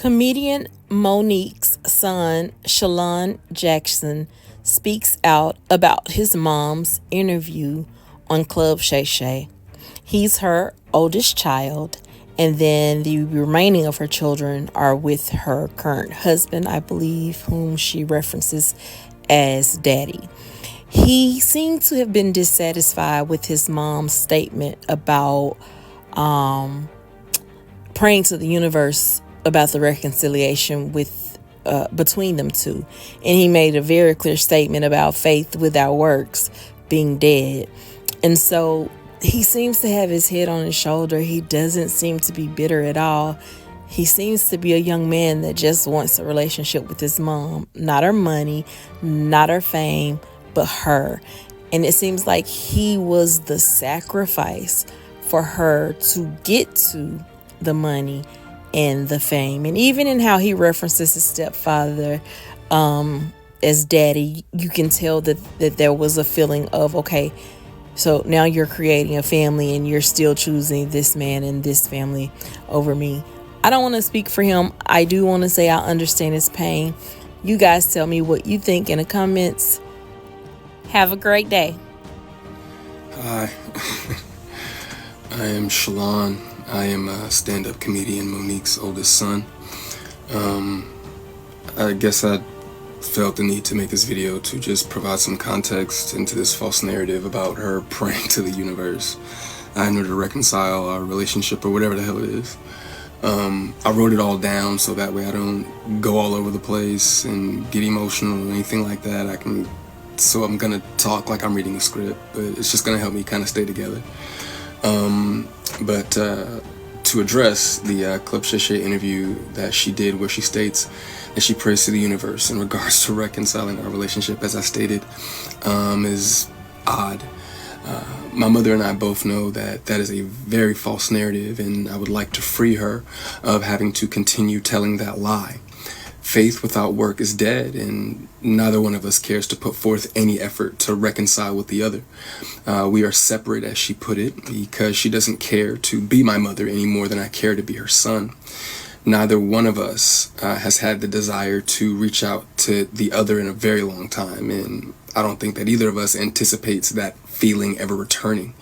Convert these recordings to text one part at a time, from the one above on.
Comedian Monique's son, Shalon Jackson, speaks out about his mom's interview on Club Shay Shay. He's her oldest child, and then the remaining of her children are with her current husband, I believe, whom she references as Daddy. He seemed to have been dissatisfied with his mom's statement about praying to the universe about the reconciliation between them two. And he made a very clear statement about faith without works being dead. And so he seems to have his head on his shoulder. He doesn't seem to be bitter at all. He seems to be a young man that just wants a relationship with his mom. Not her money, not her fame, but her. And it seems like he was the sacrifice for her to get to the money and the fame. And even in how he references his stepfather as Daddy, you can tell that there was a feeling of, okay, so now you're creating a family and you're still choosing this man and this family over me. I don't want to speak for him. I do want to say I understand his pain. You guys tell me what you think in the comments. Have a great day. Hi, I am Shalon. I am a stand-up comedian, Monique's oldest son. I guess I felt the need to make this video to just provide some context into this false narrative about her praying to the universe in order to reconcile our relationship or whatever the hell it is. I wrote it all down so that way I don't go all over the place and get emotional or anything like that. So I'm gonna talk like I'm reading a script, but it's just gonna help me kind of stay together. But to address the Club Shay Shay interview that she did, where she states that she prays to the universe in regards to reconciling our relationship, as I stated, is odd. My mother and I both know that that is a very false narrative, and I would like to free her of having to continue telling that lie. Faith without work is dead, and neither one of us cares to put forth any effort to reconcile with the other. We are separate, as she put it, because she doesn't care to be my mother any more than I care to be her son. Neither one of us has had the desire to reach out to the other in a very long time, and I don't think that either of us anticipates that feeling ever returning.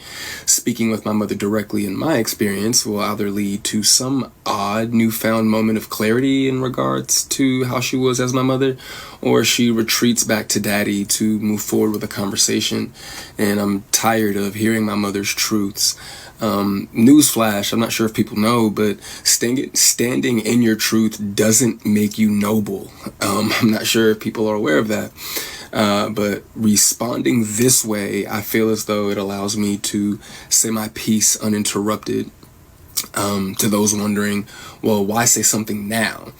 Speaking with my mother directly, in my experience, will either lead to some odd newfound moment of clarity in regards to how she was as my mother, or she retreats back to Daddy to move forward with a conversation. And I'm tired of hearing my mother's truths. Newsflash, I'm not sure if people know, but standing in your truth doesn't make you noble. I'm not sure if people are aware of that. But responding this way, I feel as though it allows me to say my piece uninterrupted. To those wondering, well, why say something now?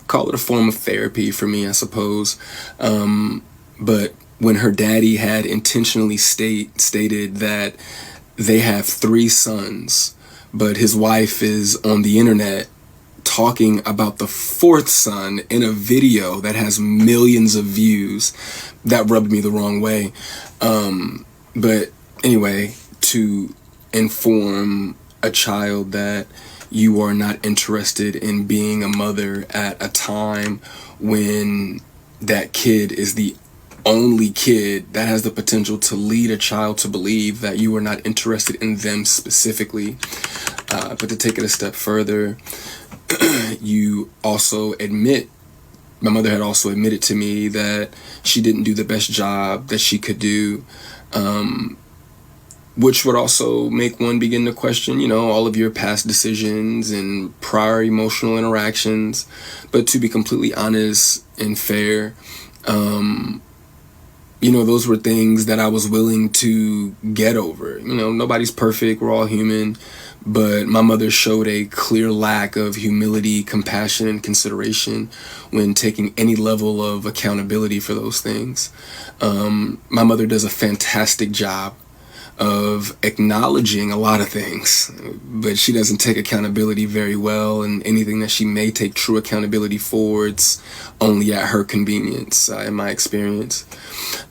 Call it a form of therapy for me, I suppose. But when her daddy had intentionally stated that they have 3 sons, but his wife is on the internet talking about the 4th son in a video that has millions of views, that rubbed me the wrong way. But anyway, to inform a child that you are not interested in being a mother at a time when that kid is the only kid that has the potential to lead a child to believe that you are not interested in them specifically. But to take it a step further, you also admit, my mother had also admitted to me that she didn't do the best job that she could do, which would also make one begin to question, all of your past decisions and prior emotional interactions. But to be completely honest and fair, those were things that I was willing to get over. Nobody's perfect, we're all human. But my mother showed a clear lack of humility, compassion, and consideration when taking any level of accountability for those things. My mother does a fantastic job of acknowledging a lot of things, but she doesn't take accountability very well, and anything that she may take true accountability for, it's only at her convenience, in my experience.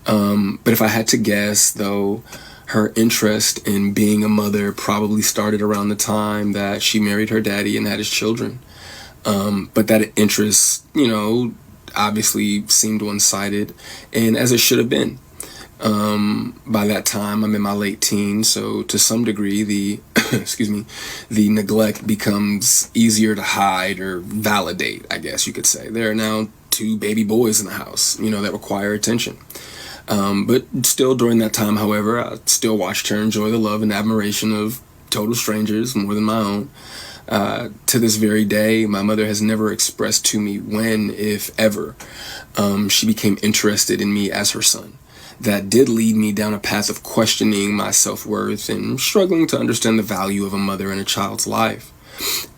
But if I had to guess, though, her interest in being a mother probably started around the time that she married her daddy and had his children. But that interest, obviously seemed one-sided, and as it should have been. By that time, I'm in my late teens, so to some degree, the the neglect becomes easier to hide or validate, I guess you could say. There are now 2 baby boys in the house, that require attention. But still, during that time, however, I still watched her enjoy the love and admiration of total strangers more than my own. To this very day, my mother has never expressed to me when, if ever, she became interested in me as her son. That did lead me down a path of questioning my self-worth and struggling to understand the value of a mother in a child's life.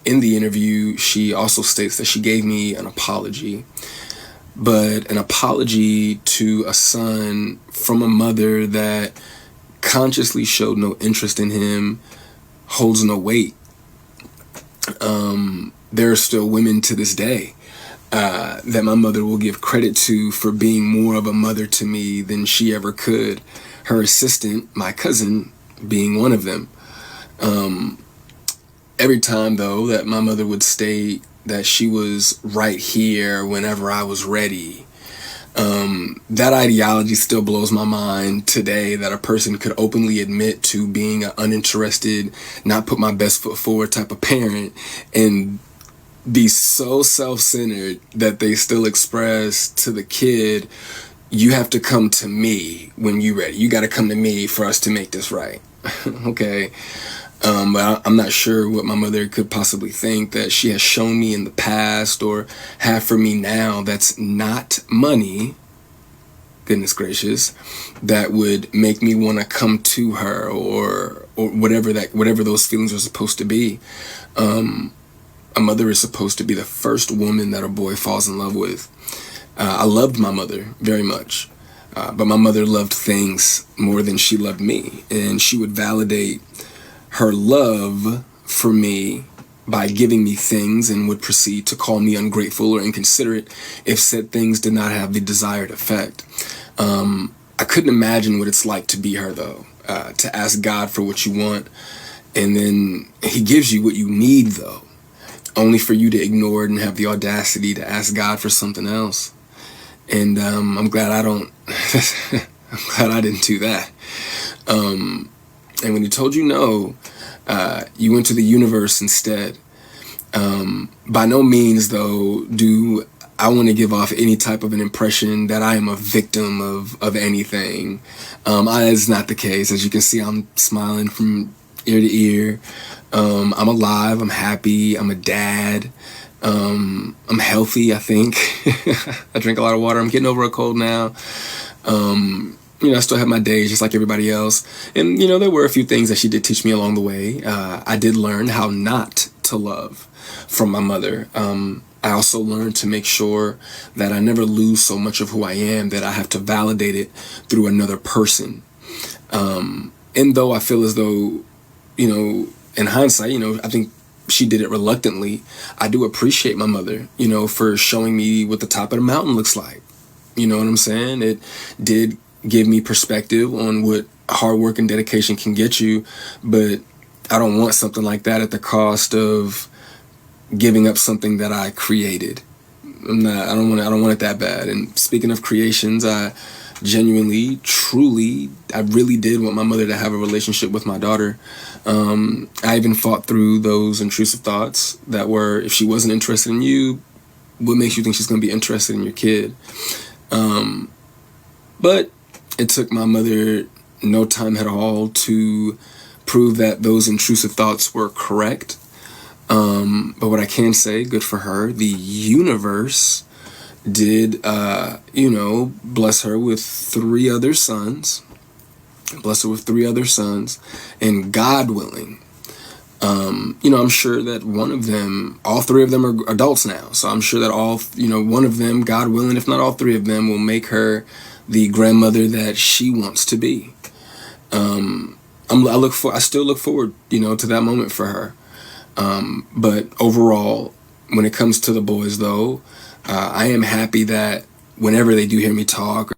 In the interview, she also states that she gave me an apology, but an apology to a son from a mother that consciously showed no interest in him holds no weight. There are still women to this day that my mother will give credit to for being more of a mother to me than she ever could. Her assistant, my cousin, being one of them. Every time, though, that my mother would state that she was right here whenever I was ready, that ideology still blows my mind today, that a person could openly admit to being an uninterested, not put my best foot forward type of parent, and be so self-centered that they still express to the kid, you have to come to me when you're ready. You got to come to me for us to make this right. Okay. But I'm not sure what my mother could possibly think that she has shown me in the past or have for me now that's not money, goodness gracious, that would make me want to come to her or whatever those feelings are supposed to be. A mother is supposed to be the first woman that a boy falls in love with. I loved my mother very much, but my mother loved things more than she loved me, and she would validate her love for me by giving me things and would proceed to call me ungrateful or inconsiderate if said things did not have the desired effect. I couldn't imagine what it's like to be her, though, to ask God for what you want, and then he gives you what you need, though, only for you to ignore it and have the audacity to ask God for something else. And I'm glad I don't. I'm glad I didn't do that. And when he told you no, you went to the universe instead. By no means, though, do I want to give off any type of an impression that I am a victim of anything. It's not the case. As you can see, I'm smiling from ear to ear. I'm alive. I'm happy. I'm a dad. I'm healthy, I think. I drink a lot of water. I'm getting over a cold now. I still have my days just like everybody else. And, there were a few things that she did teach me along the way. I did learn how not to love from my mother. I also learned to make sure that I never lose so much of who I am that I have to validate it through another person. And though I feel as though, in hindsight, I think she did it reluctantly, I do appreciate my mother, for showing me what the top of the mountain looks like. You know what I'm saying? It did give me perspective on what hard work and dedication can get you, but I don't want something like that at the cost of giving up something that I created. I don't want it that bad. And speaking of creations, I genuinely, truly, I really did want my mother to have a relationship with my daughter. I even fought through those intrusive thoughts that were, if she wasn't interested in you, what makes you think she's going to be interested in your kid? But it took my mother no time at all to prove that those intrusive thoughts were correct. But what I can say, good for her, the universe did, bless her with 3 other sons. Bless her with 3 other sons. And God willing, I'm sure that one of them, all 3 of them are adults now. So I'm sure that one of them, God willing, if not all 3 of them, will make her the grandmother that she wants to be. I still look forward, to that moment for her. But overall, when it comes to the boys, though, I am happy that whenever they do hear me talk,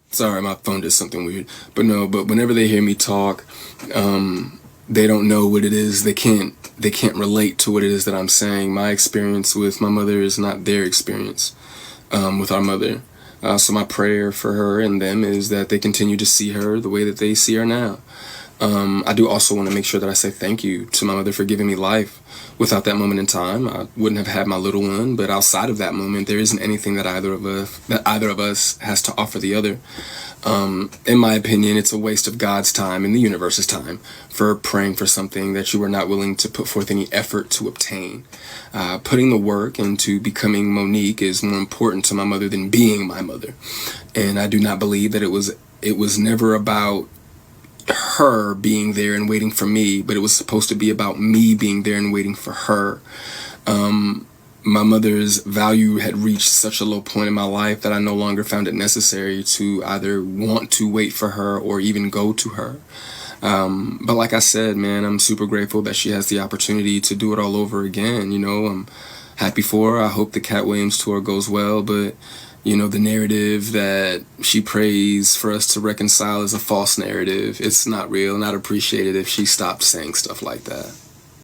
sorry, my phone did something weird, but whenever they hear me talk, they don't know what it is. They can't they can't relate to what it is that I'm saying. My experience with my mother is not their experience with our mother. So my prayer for her and them is that they continue to see her the way that they see her now. I do also want to make sure that I say thank you to my mother for giving me life. Without that moment in time, I wouldn't have had my little one. But outside of that moment, there isn't anything that either of us has to offer the other. In my opinion, it's a waste of God's time and the universe's time for praying for something that you are not willing to put forth any effort to obtain. Putting the work into becoming Monique is more important to my mother than being my mother. And I do not believe that it was never about her being there and waiting for me, but it was supposed to be about me being there and waiting for her. My mother's value had reached such a low point in my life that I no longer found it necessary to either want to wait for her or even go to her. But like I said, man, I'm super grateful that she has the opportunity to do it all over again. I'm happy for her. I hope the Cat Williams tour goes well, but the narrative that she prays for us to reconcile is a false narrative. It's not real, and I'd appreciate it if she stopped saying stuff like that.